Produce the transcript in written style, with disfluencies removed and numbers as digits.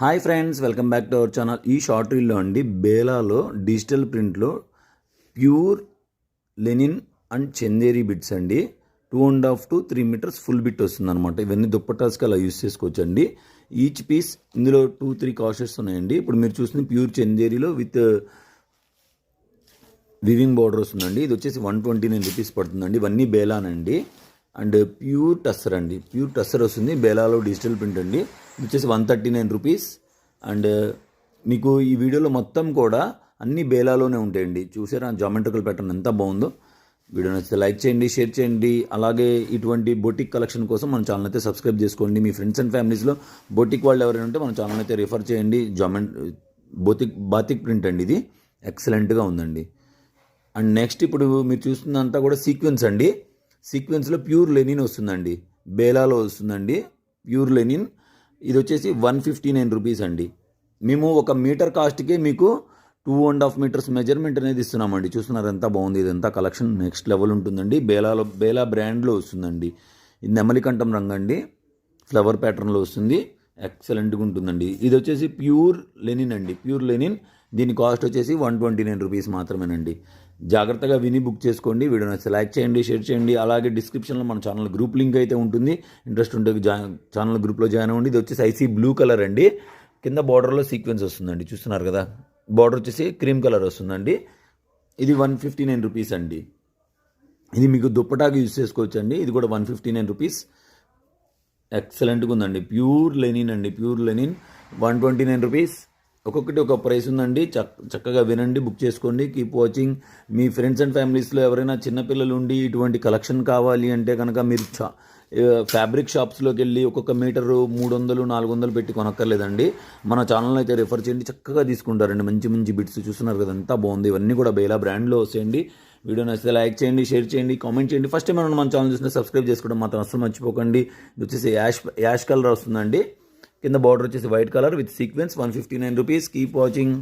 Hi friends, welcome back to our channel. ఈ short రీల్లో అండి బేలాలో డిజిటల్ ప్రింట్లో pure linen and Chanderi bits అండి 2.5 to 3 మీటర్స్ ఫుల్ బిట్ వస్తుంది అనమాట. ఇవన్నీ దుప్పటాస్కి అలా యూస్ చేసుకోవచ్చు అండి. ఈచ్ పీస్ ఇందులో 2-3 కాస్టెస్ ఉన్నాయండి. ఇప్పుడు మీరు చూస్తుంది ప్యూర్ చందేరిలో విత్ వివింగ్ బార్డర్ వస్తుందండి. ఇది వచ్చేసి 129 రూపీస్ పడుతుందండి. ఇవన్నీ బేలానండి. అండ్ ప్యూర్ టస్సర్ అండి, ప్యూర్ టస్సర్ వస్తుంది. బేలాలో డిజిటల్ ప్రింట్ అండి. ఇది వచ్చేసి 139 రూపీస్. అండ్ మీకు ఈ వీడియోలో మొత్తం కూడా అన్ని బేలాలోనే ఉంటాయండి. చూసారా జామెట్రికల్ ప్యాటర్న్ ఎంత బాగుందో. వీడియో నచ్చితే లైక్ చేయండి, షేర్ చేయండి. అలాగే ఇటువంటి బొటిక్ కలెక్షన్ కోసం మన ఛానల్ అయితే సబ్స్క్రైబ్ చేసుకోండి. మీ ఫ్రెండ్స్ అండ్ ఫ్యామిలీస్లో బొటిక్ వాళ్ళు ఎవరైనా ఉంటే మన ఛానల్ అయితే రిఫర్ చేయండి. బాతిక్ ప్రింట్ అండి, ఇది ఎక్సలెంట్గా ఉందండి. అండ్ నెక్స్ట్ ఇప్పుడు మీరు చూస్తున్నంతా కూడా సీక్వెన్స్ అండి. సీక్వెన్స్లో ప్యూర్ లెనిన్ వస్తుందండి, బేలాలో వస్తుందండి ప్యూర్ లెనిన్. ఇది వచ్చేసి 159 రూపీస్ అండి. మేము 1 మీటర్ కాస్ట్కే మీకు 2.5 మీటర్స్ మెజర్మెంట్ అనేది ఇస్తున్నామండి. చూస్తున్నారు ఎంత బాగుంది. ఇదంతా కలెక్షన్ నెక్స్ట్ లెవెల్ ఉంటుందండి. బేలా బ్రాండ్లో వస్తుందండి. ఇది నెమలికంఠం రంగు అండి, ఫ్లవర్ ప్యాటర్న్లో వస్తుంది. ఎక్సలెంట్గా ఉంటుందండి. ఇది వచ్చేసి ప్యూర్ లెనిన్ అండి, ప్యూర్ లెనిన్. దీని కాస్ట్ వచ్చేసి 129 రూపీస్ మాత్రమేనండి. జాగ్రత్తగా విని బుక్ చేసుకోండి. వీడియో నచ్చితే లైక్ చేయండి, షేర్ చేయండి. అలాగే డిస్క్రిప్షన్లో మన ఛానల్ గ్రూప్ లింక్ అయితే ఉంటుంది. ఇంట్రెస్ట్ ఉంటే ఛానల్ గ్రూప్లో జాయిన్ అవ్వండి. ఇది వచ్చేసి ఐసీ బ్లూ కలర్ అండి. కింద బార్డర్లో సీక్వెన్స్ వస్తుందండి. చూస్తున్నారు కదా, బార్డర్ వచ్చేసి క్రీమ్ కలర్ వస్తుందండి. ఇది 159 రూపీస్ అండి. ఇది మీకు దుప్పటాకి యూజ్ చేసుకోవచ్చు అండి. ఇది కూడా 159 రూపీస్. ఎక్సలెంట్గా ఉందండి. ప్యూర్ లెనిన్ అండి, ప్యూర్ లెనిన్ 129 రూపీస్. ఒక్కొక్కటి ఒక ప్రైస్ ఉందండి. చక్కగా వినండి, బుక్ చేసుకోండి. Keep watching. మీ ఫ్రెండ్స్ అండ్ ఫ్యామిలీస్లో ఎవరైనా చిన్నపిల్లలు ఉండి ఇటువంటి కలెక్షన్ కావాలి అంటే కనుక మీరు ఫ్యాబ్రిక్ షాప్స్లోకి వెళ్ళి ఒక్కొక్క మీటరు 300-400 పెట్టి కొనక్కర్లేదండి. మన ఛానల్ అయితే రిఫర్ చేయండి, చక్కగా తీసుకుంటారండి. మంచి మంచి బిట్స్ చూస్తున్నారు కదా, ఎంత బాగుంది. ఇవన్నీ కూడా బేలా బ్రాండ్లో వస్తాయండి. వీడియో నచ్చితే లైక్ చేయండి, షేర్ చేయండి, కామెంట్ చేయండి. ఫస్ట్ టైం మన ఛానల్ చూస్తే సబ్స్క్రైబ్ చేసుకోవడం మాత్రం అసలు మర్చిపోకండి. ఇది వచ్చేసి యాష్ కలర్ వస్తుందండి. కింద బార్డర్ వచ్చేసి white colour with sequence 159 rupees. Keep watching.